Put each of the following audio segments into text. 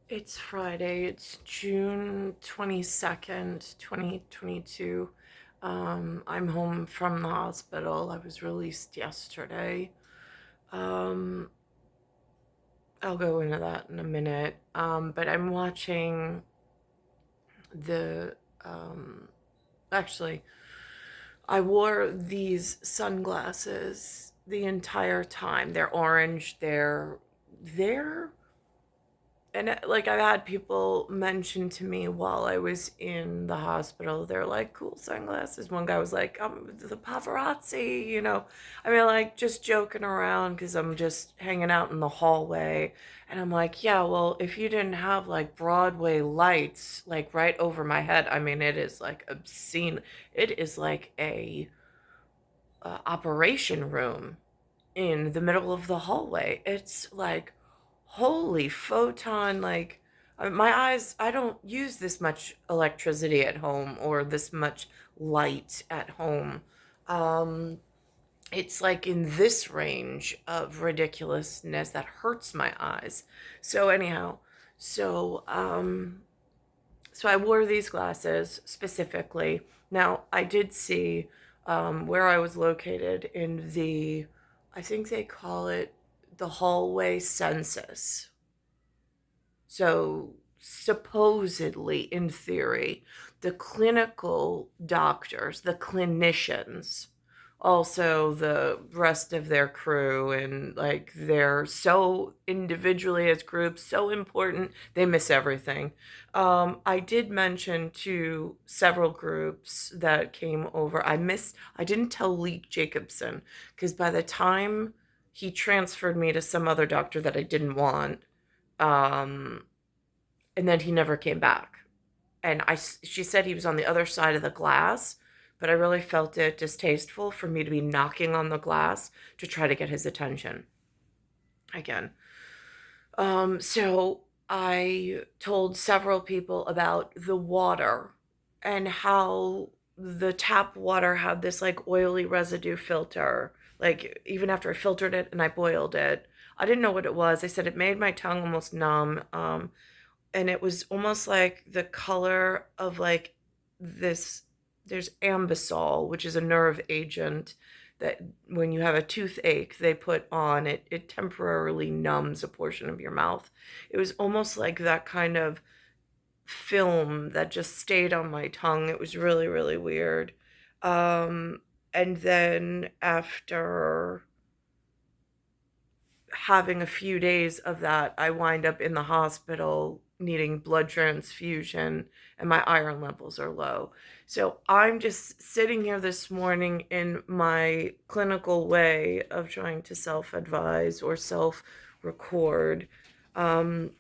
It's Friday. It's June 22nd, 2022. I'm home from the hospital. I was released yesterday. Um, I'll go into that in a minute. But I'm watching the, um, actually, I wore these sunglasses the entire time. They're orange. They're And like I've had people mention to me while I was in the hospital, they're like, cool sunglasses. One guy was like, the paparazzi. I mean, like just joking around because I'm just hanging out in the hallway. And I'm like, yeah, well, if you didn't have like Broadway lights like right over my head, I mean, it is like obscene. It is like a operation room in the middle of the hallway. It's like, holy photon, like, my eyes, I don't use this much electricity at home or this much light at home. Um, it's like in this range of ridiculousness that hurts my eyes. So anyhow, so um so I wore these glasses specifically. Now, I did see where I was located in I think they call it the hallway census. So, supposedly, in theory, the clinical doctors, the clinicians, also the rest of their crew, and like they're so individually as groups, so important, they miss everything. I did mention to several groups that came over, I didn't tell Lee Jacobson because by the time he transferred me to some other doctor that I didn't want, um, and then he never came back. And she said he was on the other side of the glass, but I really felt it distasteful for me to be knocking on the glass to try to get his attention again. So I told several people about the water and how the tap water had this like oily residue filter. Like even after I filtered it and I boiled it, I didn't know what it was. They said it made my tongue almost numb. And it was almost like the color of like this. There's ambisol, which is a nerve agent that when you have a toothache they put on it, it temporarily numbs a portion of your mouth. It was almost like that kind of film that just stayed on my tongue. It was really, really weird. And then after having a few days of that, I wind up in the hospital needing blood transfusion, and my iron levels are low. So I'm just sitting here this morning in my clinical way of trying to self advise or self record, um,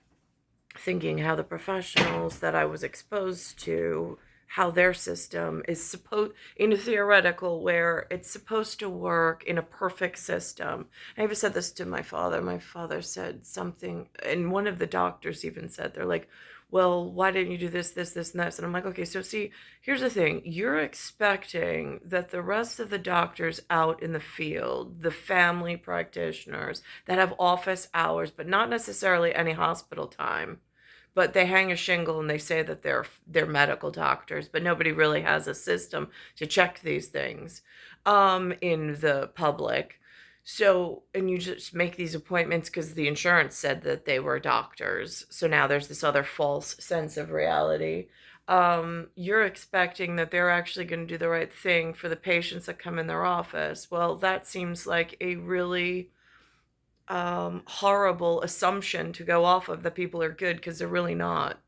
thinking how the professionals that I was exposed to, how their system is supposed, in a theoretical where it's supposed to work in a perfect system. I even said this to my father. My father said something, and one of the doctors even said, they're like, well, why didn't you do this, this, this, and this? And I'm like, okay, so see, here's the thing. You're expecting that the rest of the doctors out in the field, the family practitioners that have office hours, but not necessarily any hospital time, but they hang a shingle and they say that they're medical doctors, but nobody really has a system to check these things in the public. So, and you just make these appointments because the insurance said that they were doctors. So now there's this other false sense of reality. You're expecting that they're actually going to do the right thing for the patients that come in their office. Well, that seems like a really horrible assumption to go off of, that people are good, because they're really not.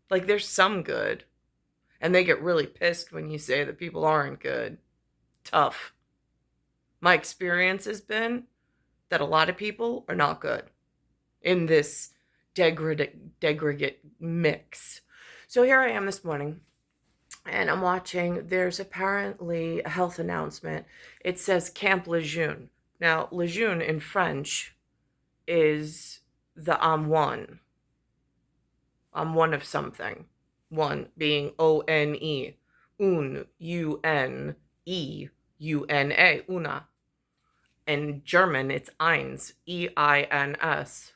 Like, there's some good, and they get really pissed when you say that people aren't good. Tough. My experience has been that a lot of people are not good in this degradate mix. So here I am this morning, and I'm watching. There's apparently a health announcement. It says Camp Lejeune. Now, Lejeune in French is the I'm one. I'm one of something. One being ONE. Un, UNEUNA. Una. In German, it's eins, EINS.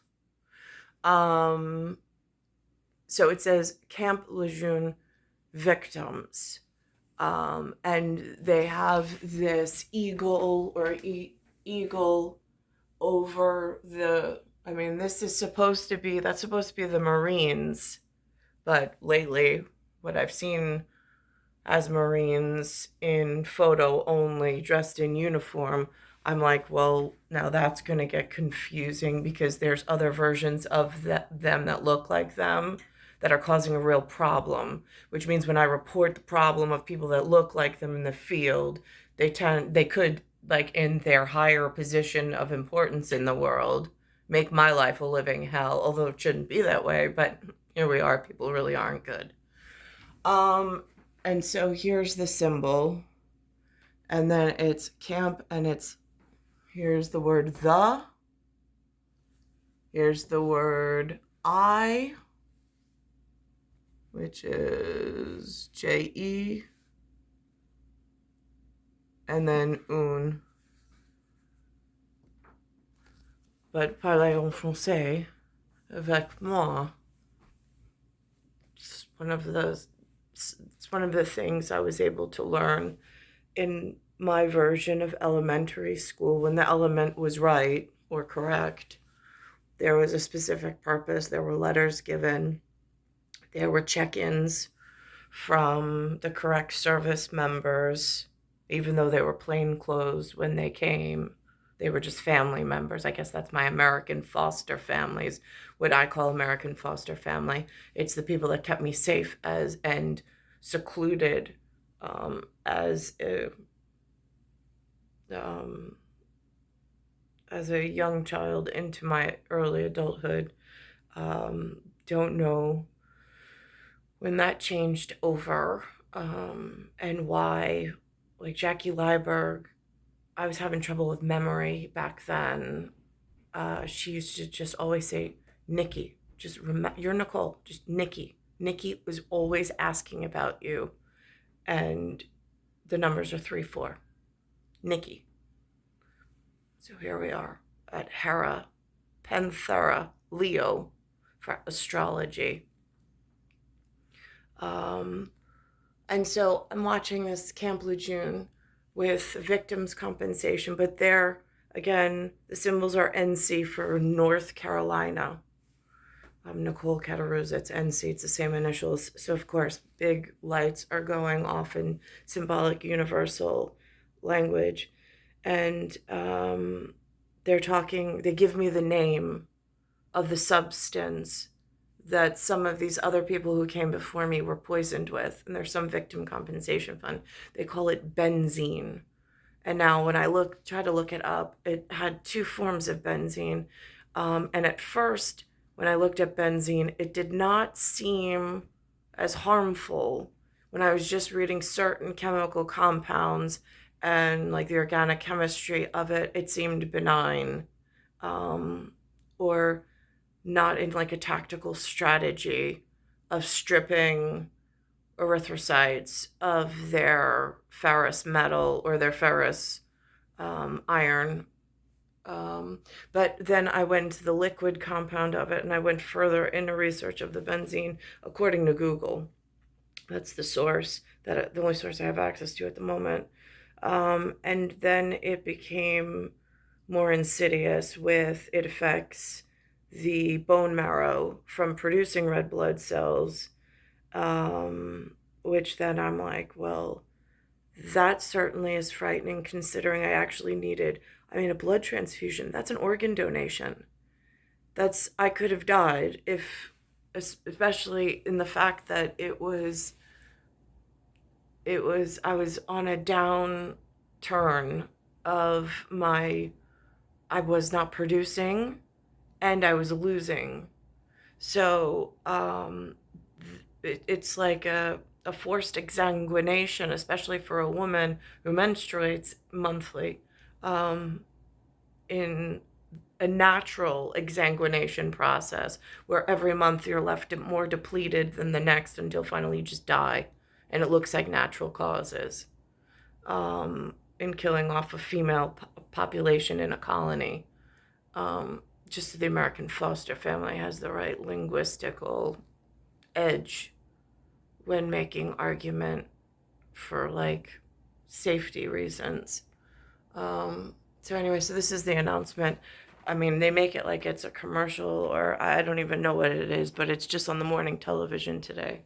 So it says Camp Lejeune victims. And they have this eagle or eagle over the, I mean, that's supposed to be the Marines, but lately, what I've seen as Marines in photo only, dressed in uniform, I'm like, well, now that's going to get confusing because there's other versions of them that look like them that are causing a real problem, which means when I report the problem of people that look like them in the field, they could, like, in their higher position of importance in the world, make my life a living hell, although it shouldn't be that way, but here we are, people really aren't good. Um, and so here's the symbol, and then it's camp, and here's the word the, here's the word I, which is JE, and then un. But parlez en français avec moi. It's one of the things I was able to learn in my version of elementary school. When the element was right or correct, there was a specific purpose. There were letters given. There were check-ins from the correct service members, even though they were plainclothes when they came. They were just family members. I guess that's my American foster families, what I call American foster family. It's the people that kept me safe and secluded as a young child into my early adulthood. Don't know when that changed over, and why. Like Jackie Leiberg, I was having trouble with memory back then. She used to just always say, Nikki, just remember, you're Nicole, just Nikki. Nikki was always asking about you. And the numbers are 3-4. Nikki. So here we are at Hera, Panthera, Leo for astrology. And so I'm watching this Camp Lejeune with victims compensation, but there, again, the symbols are NC for North Carolina. Nicole Cattaruzza, it's NC, it's the same initials. So of course, big lights are going off in symbolic universal language. And they give me the name of the substance that some of these other people who came before me were poisoned with. And there's some victim compensation fund. They call it benzene. And now when I try to look it up, it had 2 forms of benzene. And at first, when I looked at benzene, it did not seem as harmful. When I was just reading certain chemical compounds and like the organic chemistry of it, it seemed benign, or not in like a tactical strategy of stripping erythrocytes of their ferrous metal or their ferrous iron. But then I went to the liquid compound of it, and I went further into research of the benzene according to Google. That's the source, the only source I have access to at the moment. And then it became more insidious with it affects the bone marrow from producing red blood cells, which then I'm like, well, that certainly is frightening considering a blood transfusion. That's an organ donation. I could have died especially in the fact that I was on a downturn of I was not producing and I was losing. So it's like a forced exsanguination, especially for a woman who menstruates monthly, in a natural exsanguination process where every month you're left more depleted than the next until finally you just die. And it looks like natural causes, in killing off a female population in a colony. Just the American foster family has the right linguistical edge when making argument for like safety reasons. So anyway, so this is the announcement. I mean, they make it like it's a commercial, or I don't even know what it is, but it's just on the morning television today.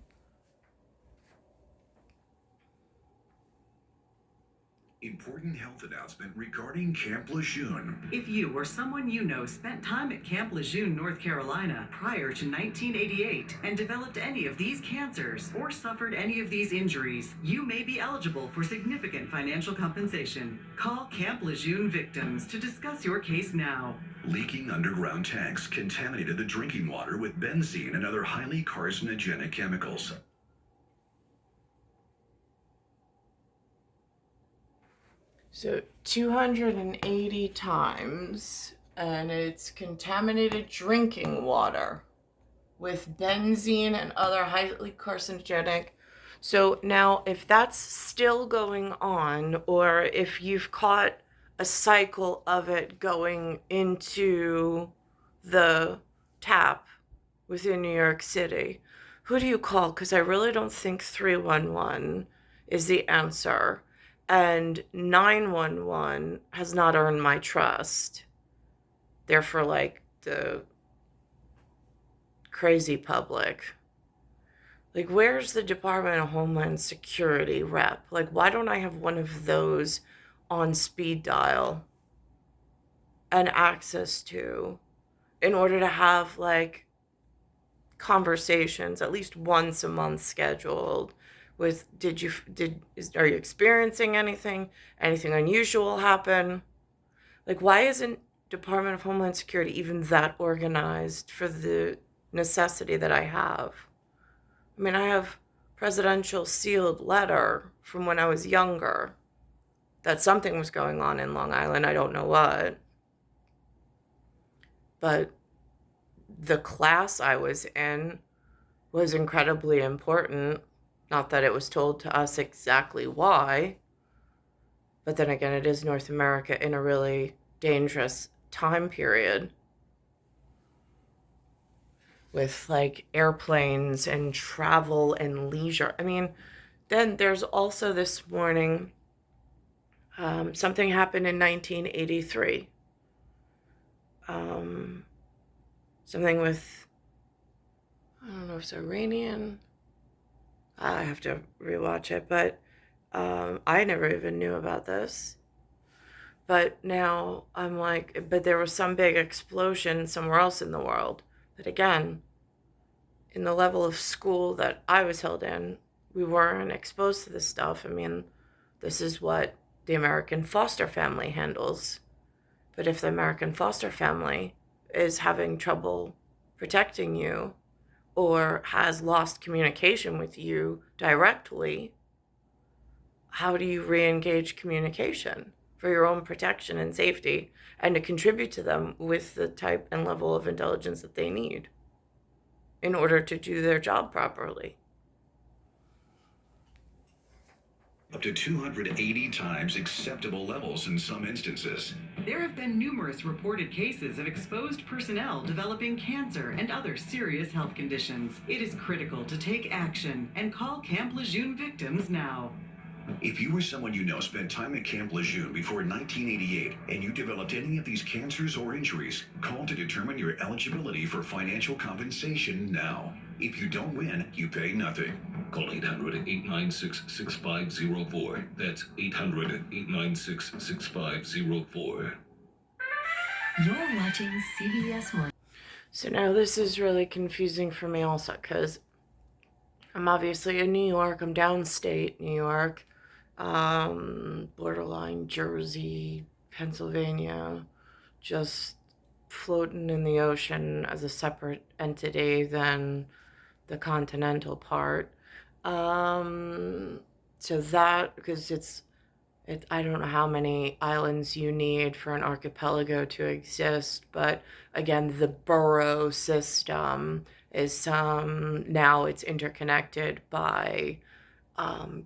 Important health announcement regarding Camp Lejeune. If you or someone you know spent time at Camp Lejeune, North Carolina prior to 1988 and developed any of these cancers or suffered any of these injuries, you may be eligible for significant financial compensation. Call Camp Lejeune victims to discuss your case now. Leaking underground tanks contaminated the drinking water with benzene and other highly carcinogenic chemicals. So 280 times, and it's contaminated drinking water with benzene and other highly carcinogenic. So now if that's still going on, or if you've caught a cycle of it going into the tap within New York City, who do you call? Because I really don't think 311 is the answer. And 911 has not earned my trust. They're for like the crazy public. Like, where's the Department of Homeland Security rep? Like, why don't I have one of those on speed dial and access to, in order to have like conversations at least once a month scheduled with, are you experiencing anything unusual happen? Like, why isn't Department of Homeland Security even that organized for the necessity that I have? I mean, I have presidential sealed letter from when I was younger that something was going on in Long Island. I don't know what. But the class I was in was incredibly important. Not that it was told to us exactly why. But then again, it is North America in a really dangerous time period with like airplanes and travel and leisure. I mean, then there's also this morning, something happened in 1983. Something with, I don't know if it's Iranian. I have to rewatch it, but I never even knew about this. But now I'm like, but there was some big explosion somewhere else in the world. But again, in the level of school that I was held in, we weren't exposed to this stuff. I mean, this is what the American foster family handles. But if the American foster family is having trouble protecting you or has lost communication with you directly, how do you re-engage communication for your own protection and safety and to contribute to them with the type and level of intelligence that they need in order to do their job properly? Up to 280 times acceptable levels in some instances. There have been numerous reported cases of exposed personnel developing cancer and other serious health conditions. It is critical to take action and call Camp Lejeune victims now. If you or someone you know spent time at Camp Lejeune before 1988 and you developed any of these cancers or injuries, call to determine your eligibility for financial compensation now. If you don't win, you pay nothing. Call 800-896-6504. That's 800-896-6504. You're watching CBS 1. So now this is really confusing for me also, because I'm obviously in New York. I'm downstate New York, borderline Jersey, Pennsylvania, just floating in the ocean as a separate entity than the continental part. So that, because I don't know how many islands you need for an archipelago to exist, but again, the borough system is now it's interconnected by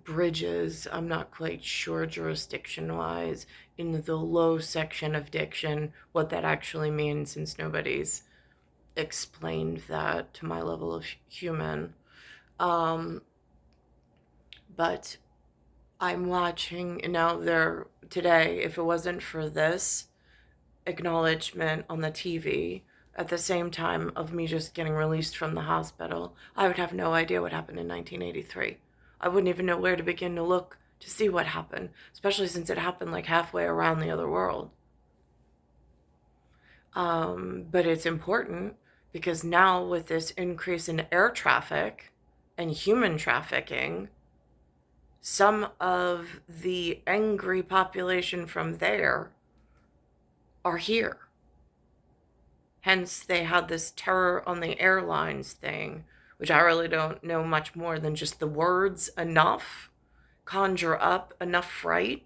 bridges. I'm not quite sure jurisdiction-wise in the low section of diction what that actually means, since nobody's explained that to my level of human. But I'm watching now there today, if it wasn't for this acknowledgement on the TV at the same time of me just getting released from the hospital, I would have no idea what happened in 1983. I wouldn't even know where to begin to look to see what happened, especially since it happened like halfway around the other world. But it's important because now with this increase in air traffic and human trafficking, some of the angry population from there are here. Hence, they had this terror on the airlines thing, which I really don't know much more than just the words enough conjure up enough fright.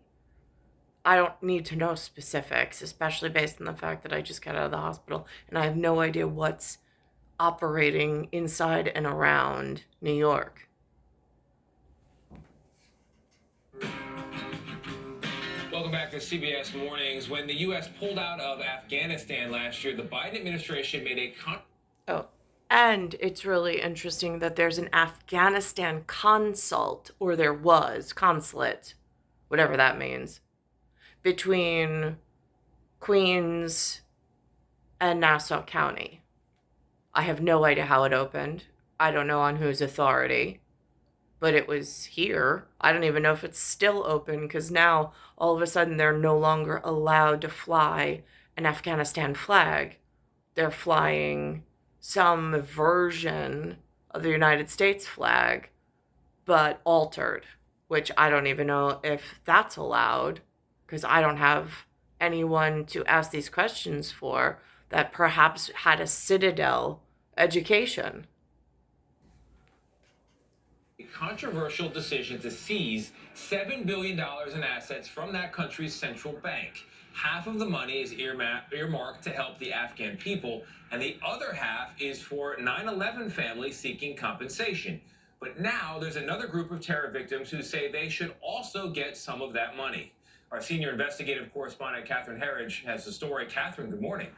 I don't need to know specifics, especially based on the fact that I just got out of the hospital and I have no idea what's operating inside and around New York. Welcome back to CBS Mornings. When the U.S. pulled out of Afghanistan last year, the Biden administration made a Oh, and it's really interesting that there's an Afghanistan consulate, or there was, consulate, whatever that means, between Queens and Nassau County. I have no idea how it opened. I don't know on whose authority, but it was here. I don't even know if it's still open because now all of a sudden they're no longer allowed to fly an Afghanistan flag. They're flying some version of the United States flag, but altered, which I don't even know if that's allowed because I don't have anyone to ask these questions for that perhaps had a Citadel education. controversial decision to seize $7 billion in assets from that country's central bank. Half of the money is earmarked to help the Afghan people, and the other half is for 9/11 families seeking compensation. But now there's another group of terror victims who say they should also get some of that money. Our senior investigative correspondent, Catherine Herridge, has the story. Catherine, good morning.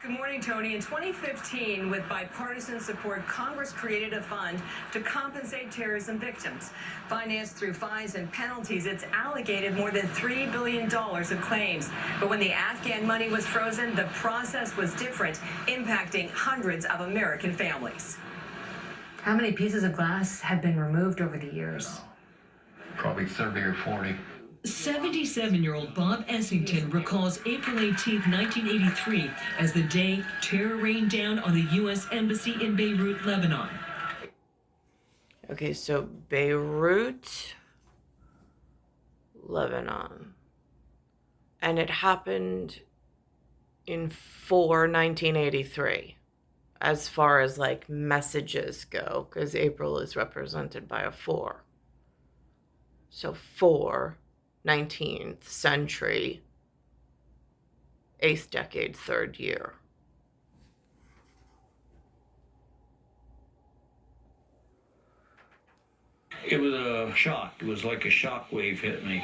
Good morning, Tony. In 2015, with bipartisan support, Congress created a fund to compensate terrorism victims. Financed through fines and penalties, it's allocated more than $3 billion of claims. But when the Afghan money was frozen, the process was different, impacting hundreds of American families. How many pieces of glass have been removed over the years? Probably 30 or 40. 77-year-old Bob Essington recalls April 18, 1983, as the day terror rained down on the U.S. Embassy in Beirut, Lebanon. Okay, so Beirut, Lebanon. And it happened in 1983, as far as like messages go, because April is represented by a 4. So 19th century, 8th decade, 3rd year. It was a shock. It was like a shock wave hit me.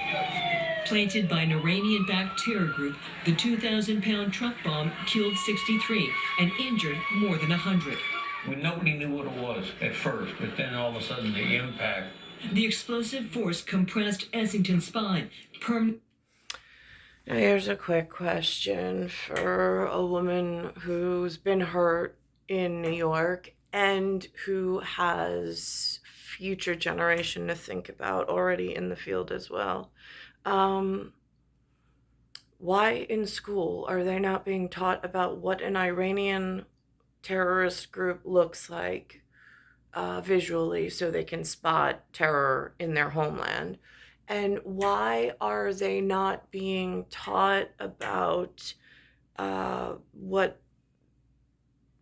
Planted by an Iranian-backed terror group, the 2,000-pound truck bomb killed 63 and injured more than 100. Nobody knew what it was at first, but then all of a sudden the impact. The explosive force compressed Essington's spine. Now here's a quick question for a woman who's been hurt in New York and who has future generation to think about already in the field as well. Why in school are they not being taught about what an Iranian terrorist group looks like visually so they can spot terror in their homeland? And why are they not being taught about what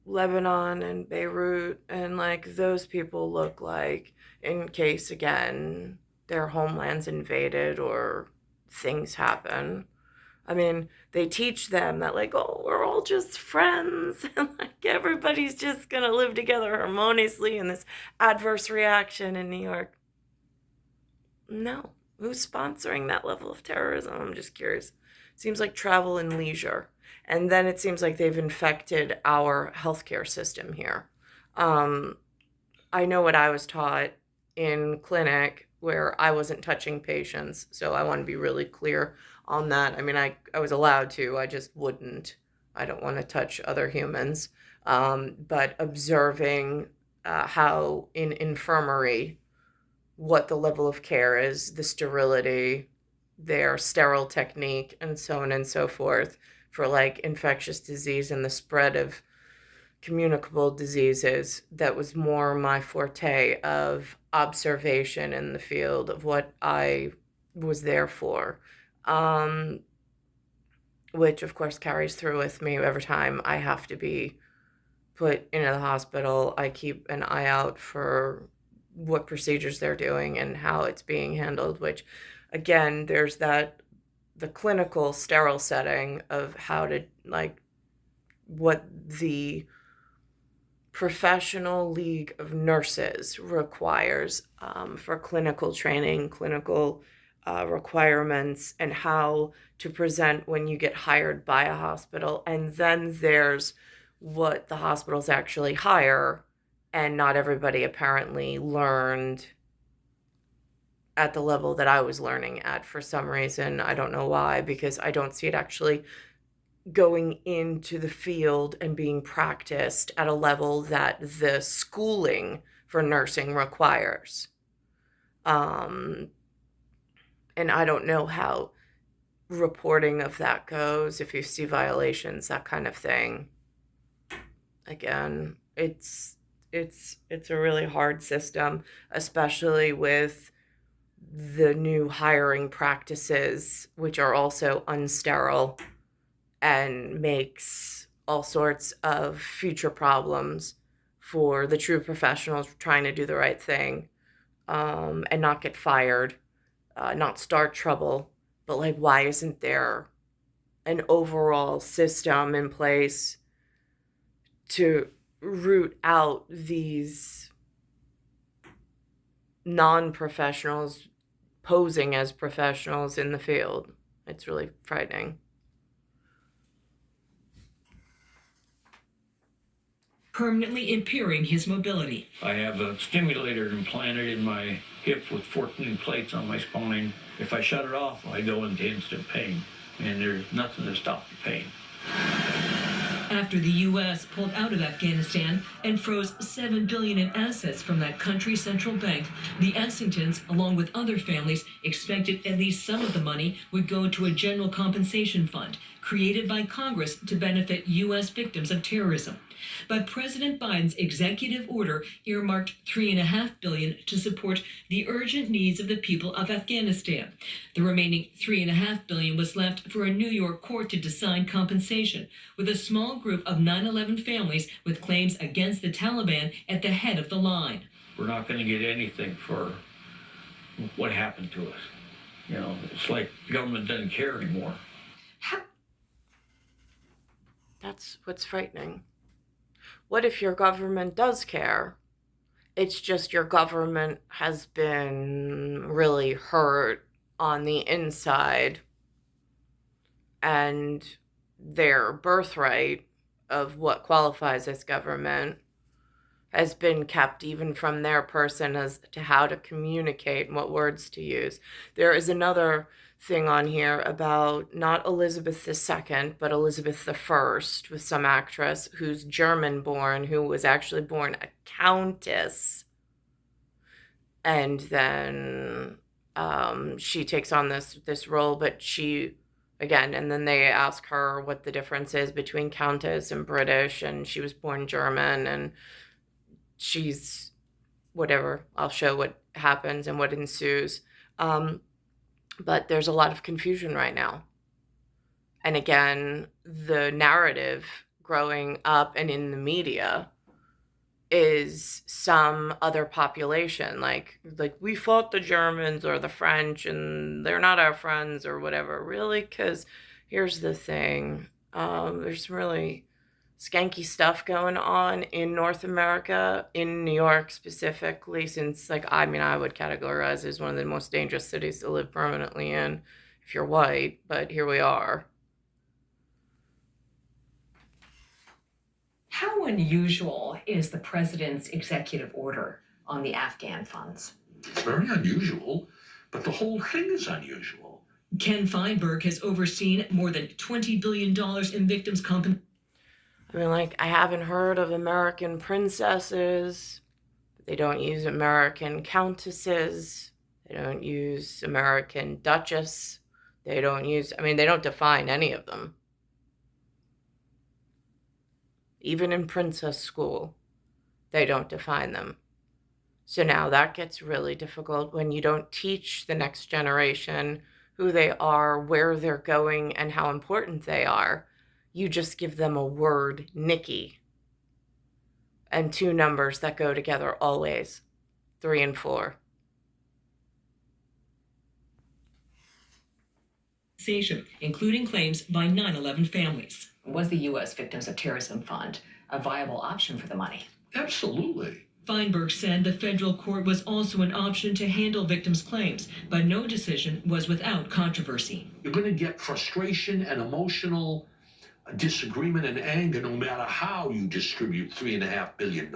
Lebanon and Beirut and like those people look like in case, again, their homeland's invaded or things happen? I mean, they teach them that like, oh, we're all just friends and like everybody's just gonna live together harmoniously in this adverse reaction in New York. No. Who's sponsoring that level of terrorism? I'm just curious. Seems like travel and leisure. And then it seems like they've infected our healthcare system here. I know what I was taught in clinic where I wasn't touching patients. So I want to be really clear on that. I mean, I was allowed to, I just wouldn't. I don't want to touch other humans. But observing how in infirmary, what the level of care is, the sterility, their sterile technique, and so on and so forth for like infectious disease and the spread of communicable diseases. That was more my forte of observation in the field of what I was there for. Um, which of course carries through with me every time I have to be put into the hospital. I keep an eye out for what procedures they're doing and how it's being handled, which again, there's that the clinical sterile setting of how to like what the professional league of nurses requires for clinical training, clinical requirements, and how to present when you get hired by a hospital. And then there's what the hospitals actually hire, and not everybody apparently learned at the level that I was learning at for some reason. I don't know why, because I don't see it actually going into the field and being practiced at a level that the schooling for nursing requires. And I don't know how reporting of that goes, if you see violations, that kind of thing. Again, it's a really hard system, especially with the new hiring practices, which are also unsterile and makes all sorts of future problems for the true professionals trying to do the right thing, and not get fired, not start trouble. But like, why isn't there an overall system in place to root out these non-professionals posing as professionals in the field? It's really frightening. Permanently impairing his mobility. I have a stimulator implanted in my hip with 14 plates on my spine. If I shut it off, I go into instant pain, and there's nothing to stop the pain. After the U.S. pulled out of Afghanistan and froze $7 billion in assets from that country's central bank, the Essingtons, along with other families, expected at least some of the money would go to a general compensation fund created by Congress to benefit U.S. victims of terrorism. But President Biden's executive order earmarked $3.5 billion to support the urgent needs of the people of Afghanistan. The remaining $3.5 billion was left for a New York court to decide compensation, with a small group of 9/11 families with claims against the Taliban at the head of the line. We're not going to get anything for what happened to us. You know, it's like the government doesn't care anymore. That's what's frightening. What if your government does care? It's just your government has been really hurt on the inside, and their birthright of what qualifies as government has been kept even from their person as to how to communicate and what words to use. There is another thing on here about not Elizabeth II, but Elizabeth I, with some actress who's German born, who was actually born a countess. And then she takes on this role, but she, again, and then they ask her what the difference is between countess and British, and she was born German, and she's whatever. I'll show what happens and what ensues. But there's a lot of confusion right now. And again, the narrative growing up and in the media is some other population, like we fought the Germans or the French and they're not our friends or whatever. Really? Because here's the thing. There's really skanky stuff going on in North America, in New York specifically, since, like, I mean, I would categorize it as one of the most dangerous cities to live permanently in if you're white, but here we are. How unusual is the president's executive order on the Afghan funds? It's very unusual, but the whole thing is unusual. Ken Feinberg has overseen more than $20 billion in victims' compensation. I mean, like, I haven't heard of American princesses. They don't use American countesses. They don't use American duchess. They don't use, I mean, they don't define any of them. Even in princess school, they don't define them. So now that gets really difficult when you don't teach the next generation who they are, where they're going, and how important they are. You just give them a word, Nikki, and two numbers that go together always, 3 and 4. Including claims by 9/11 families. Was the U.S. Victims of Terrorism Fund a viable option for the money? Absolutely. Feinberg said the federal court was also an option to handle victims' claims, but no decision was without controversy. You're going to get frustration and emotional disagreement and anger no matter how you distribute $3.5 billion.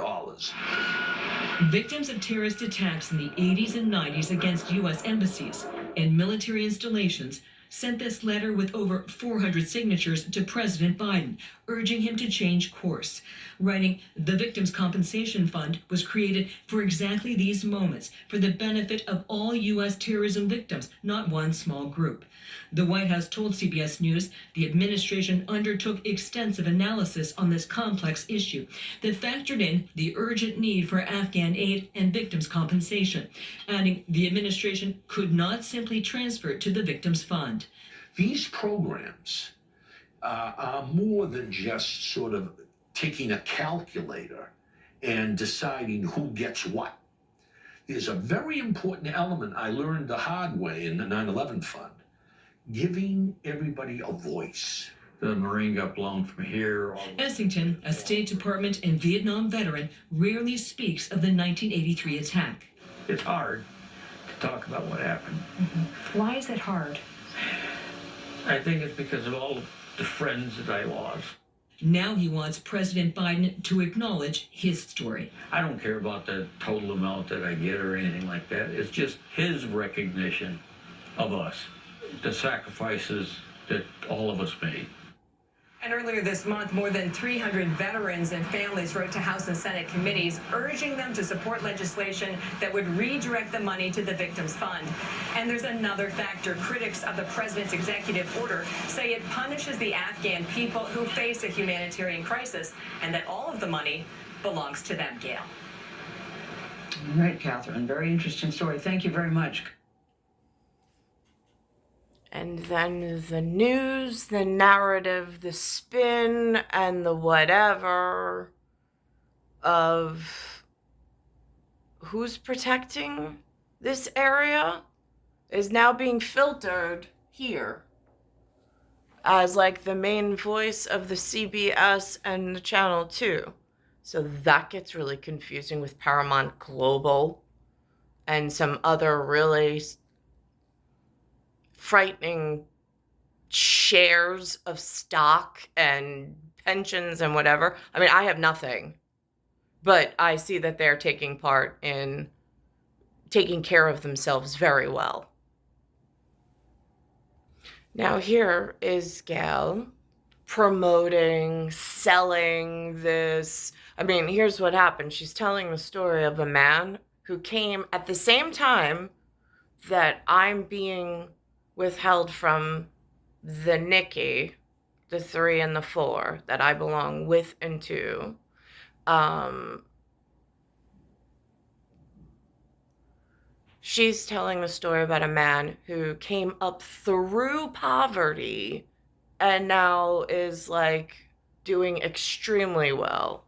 Victims of terrorist attacks in the 80s and 90s against U.S. embassies and military installations sent this letter with over 400 signatures to President Biden, urging him to change course, writing, "The Victims' Compensation Fund was created for exactly these moments, for the benefit of all U.S. terrorism victims, not one small group." The White House told CBS News the administration undertook extensive analysis on this complex issue that factored in the urgent need for Afghan aid and victims' compensation, adding the administration could not simply transfer it to the Victims Fund. These programs are more than just sort of taking a calculator and deciding who gets what. There's a very important element I learned the hard way in the 9/11 Fund, giving everybody a voice. The Marine got blown from here. Essington, a State Department and Vietnam veteran, rarely speaks of the 1983 attack. It's hard to talk about what happened. Why is it hard? I think it's because of all the friends that I lost. Now he wants President Biden to acknowledge his story. I don't care about the total amount that I get or anything like that. It's just his recognition of us, the sacrifices that all of us made. And earlier this month, more than 300 veterans and families wrote to House and Senate committees urging them to support legislation that would redirect the money to the Victims Fund. And there's another factor. Critics of the president's executive order say it punishes the Afghan people who face a humanitarian crisis and that all of the money belongs to them, Gail. All right, Catherine. Very interesting story. Thank you very much. And then the news, the narrative, the spin, and the whatever of who's protecting this area is now being filtered here as like the main voice of the CBS and the Channel 2. So that gets really confusing with Paramount Global and some other really frightening shares of stock and pensions and whatever. I mean, I have nothing, but I see that they're taking part in taking care of themselves very well. Now here is Gail promoting, selling this. I mean, here's what happened. She's telling the story of a man who came at the same time that I'm being withheld from the Nikki, the 3 and the 4 that I belong with and to. She's telling the story about a man who came up through poverty and now is like doing extremely well.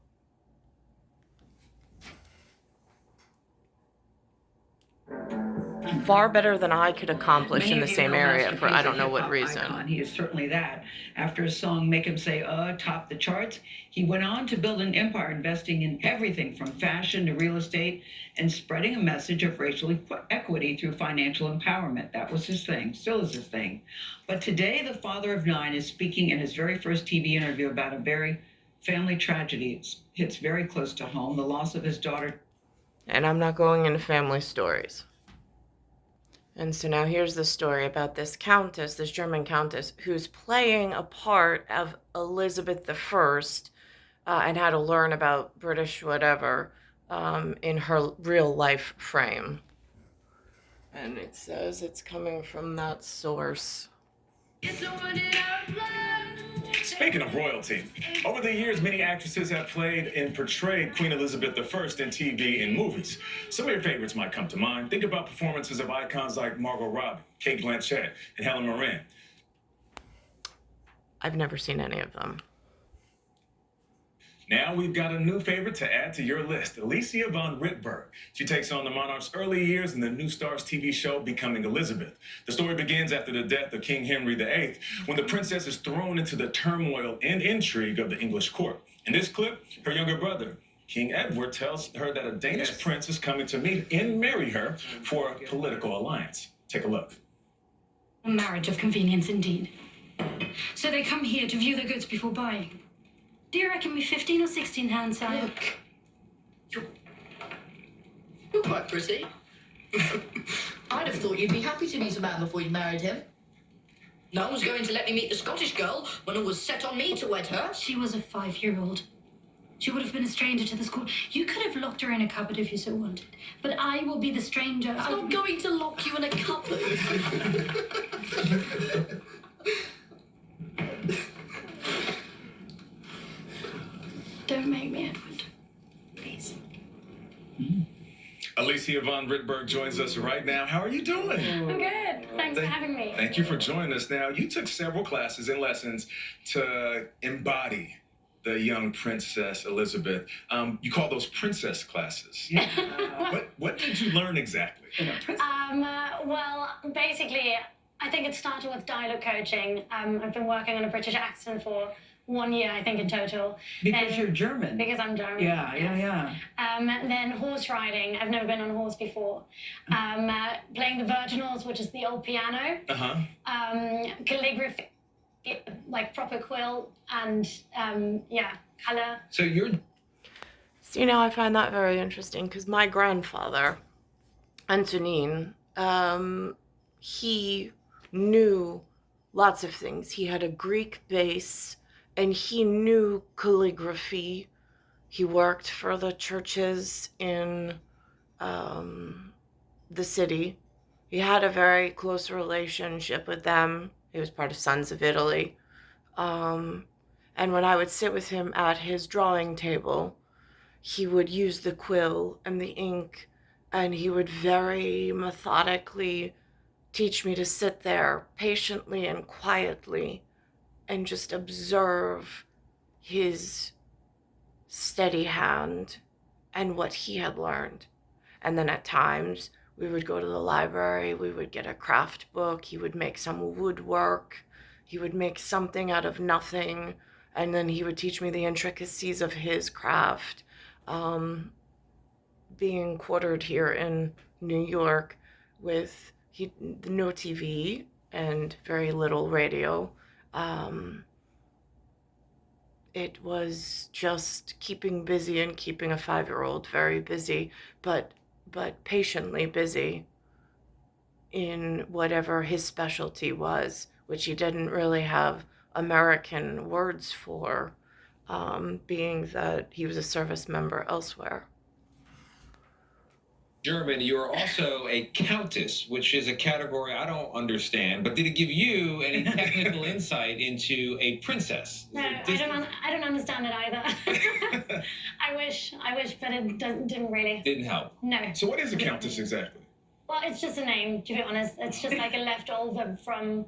Far better than I could accomplish in the same area for I don't know what reason. Icon. He is certainly that. After his song Make Him Say topped the charts, he went on to build an empire investing in everything from fashion to real estate and spreading a message of racial equity through financial empowerment. That was his thing, still is his thing. But today, the father of 9 is speaking in his very first TV interview about a very family tragedy hits very close to home, the loss of his daughter. And I'm not going into family stories. And so now here's the story about this countess, this German countess, who's playing a part of Elizabeth I, and how to learn about British whatever in her real life frame. And it says it's coming from that source. Speaking of royalty, over the years, many actresses have played and portrayed Queen Elizabeth I in TV and movies. Some of your favorites might come to mind. Think about performances of icons like Margot Robbie, Kate Blanchett, and Helen Mirren. I've never seen any of them. Now we've got a new favorite to add to your list, Alicia von Rittberg. She takes on the monarch's early years in the New Stars TV show Becoming Elizabeth. The story begins after the death of King Henry VIII, when the princess is thrown into the turmoil and intrigue of the English court. In this clip, her younger brother, King Edward, tells her that a Danish prince is coming to meet and marry her for a political alliance. Take a look. A marriage of convenience indeed. So they come here to view the goods before buying. Do you reckon me 15 or 16 hands, sire? You're quite pretty. I'd have thought you'd be happy to meet a man before you married him. No one was going to let me meet the Scottish girl when it was set on me to wed her. She was a 5-year-old. She would have been a stranger to the school. You could have locked her in a cupboard if you so wanted. But I will be the stranger. I'm not going to lock you in a cupboard. Don't make me, Edward. Please. Alicia von Rittberg joins us right now. How are you doing? I'm good. Thanks for having me. Thank you for joining us. Now, you took several classes and lessons to embody the young Princess Elizabeth. You call those princess classes. Yeah. What did you learn exactly? Well, basically, I think it started with dialogue coaching. I've been working on a British accent for 1 year, I think, in total. Because you're German. Because I'm German. Yeah. Then horse riding. I've never been on a horse before. Playing the virginals, which is the old piano. Calligraphy, like proper quill, and color. So you're... See, now I find that very interesting because my grandfather, Antonin, he knew lots of things. He had a Greek base and he knew calligraphy. He worked for the churches in the city. He had a very close relationship with them. He was part of Sons of Italy. And when I would sit with him at his drawing table, he would use the quill and the ink, and he would very methodically teach me to sit there patiently and quietly and just observe his steady hand and what he had learned. And then at times we would go to the library, we would get a craft book, he would make some woodwork, he would make something out of nothing, and then he would teach me the intricacies of his craft. Being quartered here in New York with no TV and very little radio, it was just keeping busy and keeping a 5-year-old very busy, but patiently busy in whatever his specialty was, which he didn't really have American words for, being that he was a service member elsewhere. German, you are also a countess, which is a category I don't understand, but did it give you any technical insight into a princess? No, I don't understand it either. I wish, but it didn't really. Didn't help. No. So what is a countess exactly? Well, it's just a name, to be honest. It's just like a leftover from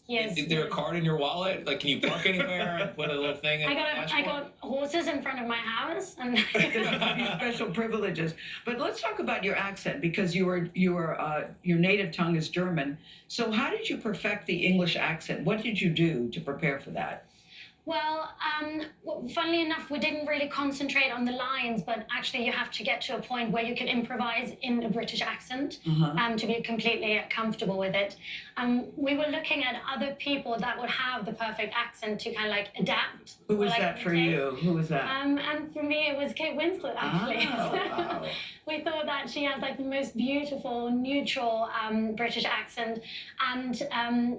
years. Is there a card in your wallet? Like, can you park anywhere and put a little thing in? I got horses in front of my house, and special privileges. But let's talk about your accent, because your native tongue is German. So how did you perfect the English accent? What did you do to prepare for that? Well, funnily enough, we didn't really concentrate on the lines, but actually, you have to get to a point where you can improvise in a British accent to be completely comfortable with it. We were looking at other people that would have the perfect accent to kind of like adapt. Who was like, that for you? Who was that? And for me, it was Kate Winslet, actually. Oh, wow. We thought that she has like the most beautiful, neutral British accent, and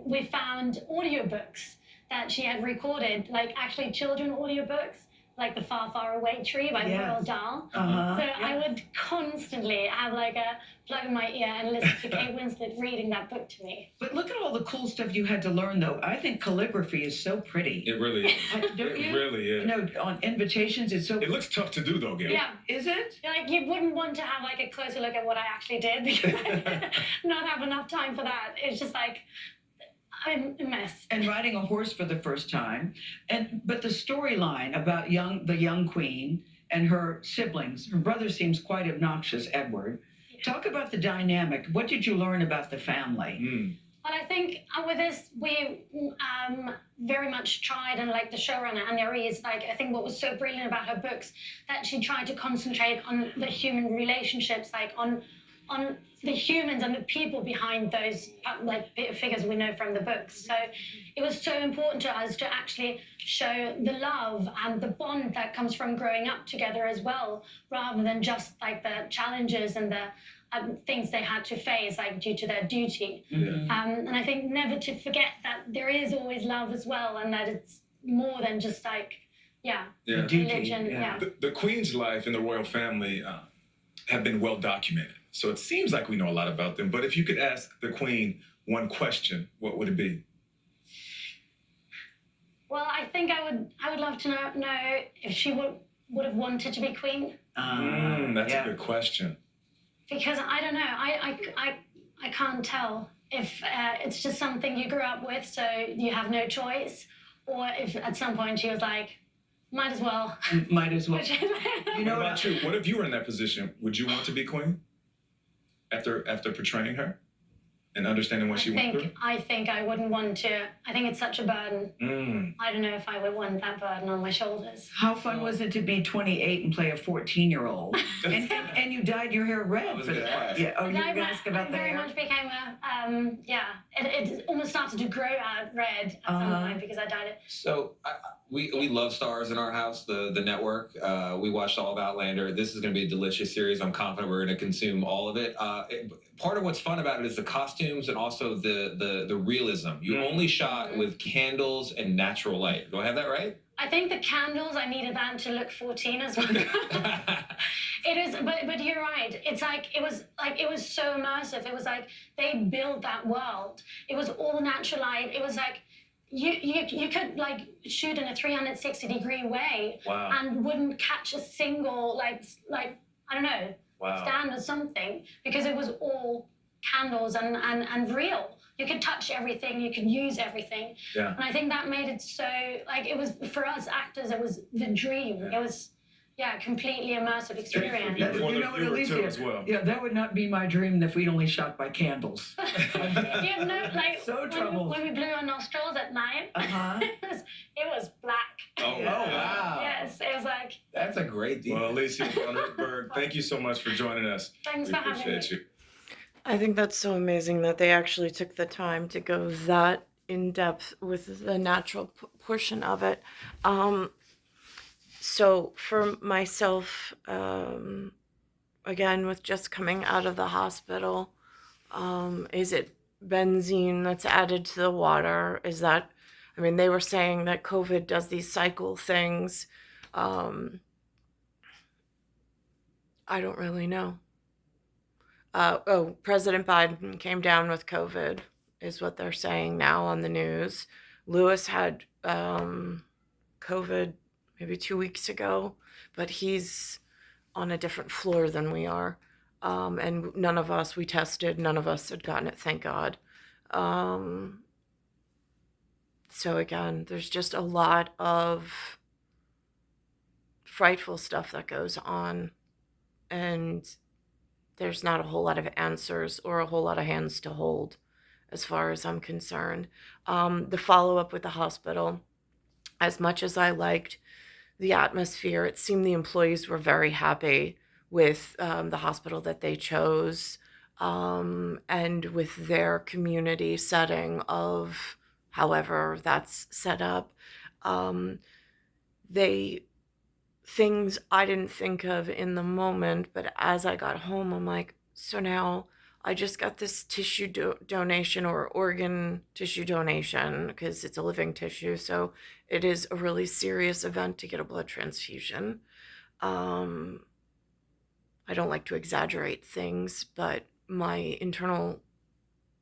we found audiobooks that she had recorded, like actually children audiobooks, like The Far, Far Away Tree by Roald Dahl. So I would constantly have like a plug in my ear and listen to Kate Winslet reading that book to me. But look at all the cool stuff you had to learn, though. I think calligraphy is so pretty. It really is. Don't you? It really is. You know, on invitations, it's so... It looks tough to do, though, Gail. Yeah. Is it? Like, you wouldn't want to have like a closer look at what I actually did because I did not have enough time for that. It's just like, I'm a mess. And riding a horse for the first time. But the storyline about the young queen and her siblings, her brother seems quite obnoxious, Edward. Yeah. Talk about the dynamic. What did you learn about the family? Well, I think with this, we very much tried, and like the showrunner, Anya Rees, like I think what was so brilliant about her books, that she tried to concentrate on the human relationships, like on the humans and the people behind those like figures we know from the books. So it was so important to us to actually show the love and the bond that comes from growing up together as well, rather than just like the challenges and the things they had to face, like due to their duty. And I think never to forget that there is always love as well, and that it's more than just like, religion. The Queen's life and the royal family have been well documented. So it seems like we know a lot about them. But if you could ask the Queen one question, what would it be? Well, I think I would love to know if she would have wanted to be queen. That's a good question. Because I don't know, I can't tell if it's just something you grew up with, so you have no choice, or if at some point she was like, might as well. Might as well. You know what about you? What if you were in that position? Would you want to be queen? After portraying her and understanding what she went through? I think I wouldn't want to. I think it's such a burden. I don't know if I would want that burden on my shoulders. How fun was it to be 28 and play a 14-year-old? and you dyed your hair red for that. Yeah. Oh, you were going to ask about the hair? Very much became it almost started to grow out red at some point because I dyed it. So we love Stars in our house, the network. We watched all of Outlander. This is going to be a delicious series. I'm confident we're going to consume all of it. Part of what's fun about it is the costumes and also the realism. You only shot with candles and natural light. Do I have that right? I think the candles, I needed that to look 14 as well. It is, but you're right. It's like it was so immersive. It was like they built that world. It was all natural light. It was like you could like shoot in a 360-degree way and wouldn't catch a single like I don't know stand or something, because it was all candles and real. You could touch everything, you could use everything. And I think that made it so, like, it was, for us actors, it was the dream. It was, completely immersive experience. You know what, Alicia, as well. Yeah, that would not be my dream if we'd only shot by candles. You have no, like, so troubled. When we blew our nostrils at night, it was black. Oh, wow. Yes, it was like... That's a great deal. Well, Alicia von Rittberg, thank you so much for joining us. Thanks for having me. You. I think that's so amazing that they actually took the time to go that in depth with the natural portion of it. So for myself, again, with just coming out of the hospital, is it benzene that's added to the water? Is that, I mean, they were saying that COVID does these cycle things. I don't really know. President Biden came down with COVID, is what they're saying now on the news. Lewis had COVID maybe 2 weeks ago, but he's on a different floor than we are. And none of us, we tested, none of us had gotten it, thank God. So again, there's just a lot of frightful stuff that goes on, and there's not a whole lot of answers or a whole lot of hands to hold as far as I'm concerned. The follow-up with the hospital, as much as I liked the atmosphere, it seemed the employees were very happy with the hospital that they chose, and with their community setting of however that's set up. Um, they things I didn't think of in the moment, but as I got home, I'm like, so now I just got this tissue donation or organ tissue donation because it's a living tissue. So it is a really serious event to get a blood transfusion. Um, I don't like to exaggerate things, but my internal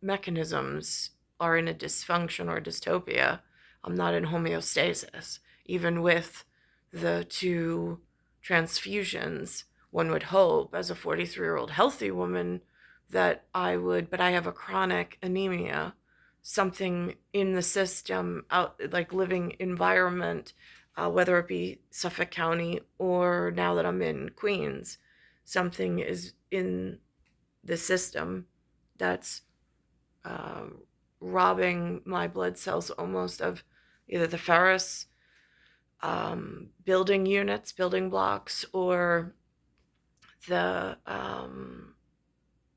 mechanisms are in a dysfunction or dystopia. I'm not in homeostasis. Even with the 2 transfusions, one would hope, as a 43-year-old healthy woman, that I would, but I have a chronic anemia, something in the system, out like living environment, whether it be Suffolk County or now that I'm in Queens, something is in the system that's uh, robbing my blood cells almost of either the ferrous, building units, building blocks, or the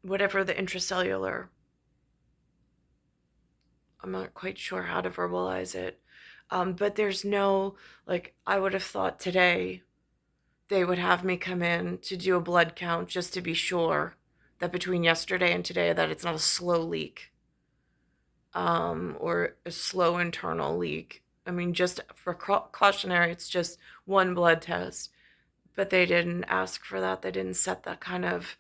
whatever the intracellular. I'm not quite sure how to verbalize it. But there's no, like, I would have thought today they would have me come in to do a blood count just to be sure that between yesterday and today that it's not a slow leak, or a slow internal leak. I mean, just for cautionary, it's just one blood test, but they didn't ask for that. They didn't set that kind of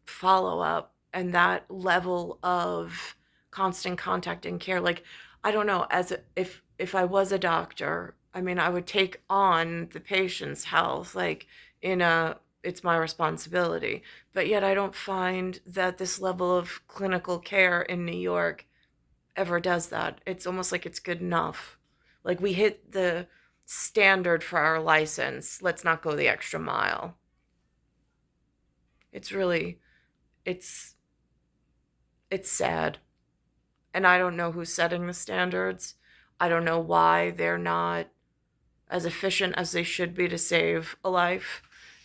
follow up and that level of constant contact and care. Like, I don't know, if I was a doctor, I mean, I would take on the patient's health, like it's my responsibility. But yet I don't find that this level of clinical care in New York ever does that. It's almost like it's good enough. Like, we hit the standard for our license. Let's not go the extra mile. It's really, it's sad. And I don't know who's setting the standards. I don't know why they're not as efficient as they should be to save a life.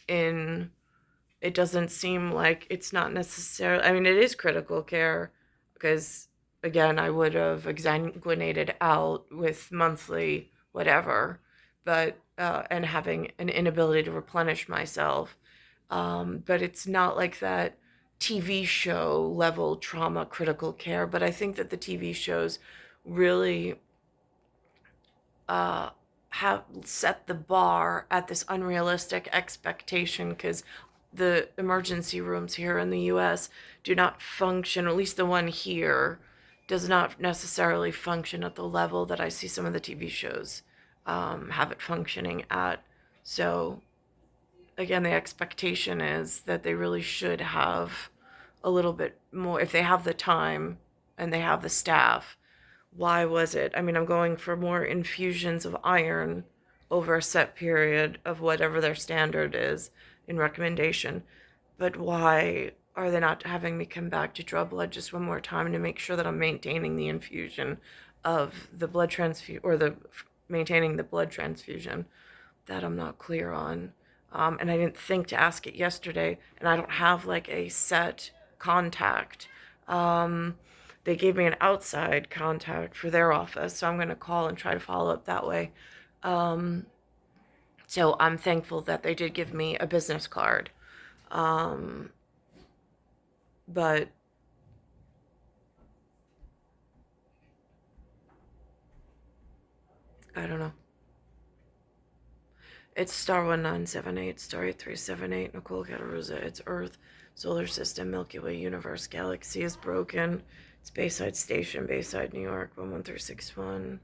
It doesn't seem like it's not necessarily, I mean, it is critical care because, again, I would have exsanguinated out with monthly whatever, but, and having an inability to replenish myself. But it's not like that TV show level trauma critical care. But I think that the TV shows really have set the bar at this unrealistic expectation because the emergency rooms here in the US do not function, at least the one here does not necessarily function at the level that I see some of the TV shows have it functioning at. So again, the expectation is that they really should have a little bit more, if they have the time and they have the staff. Why was it? I mean, I'm going for more infusions of iron over a set period of whatever their standard is in recommendation. But why are they not having me come back to draw blood just one more time to make sure that I'm maintaining the infusion of the blood transfusion, or maintaining the blood transfusion? That I'm not clear on. And I didn't think to ask it yesterday, and I don't have like a set contact. They gave me an outside contact for their office, so I'm going to call and try to follow up that way. So I'm thankful that they did give me a business card. But I don't know. It's star 1978, star 8378, Nicole, Cattaruzza. It's Earth, Solar System, Milky Way, Universe, Galaxy is broken. It's Bayside Station, Bayside, New York, 11361.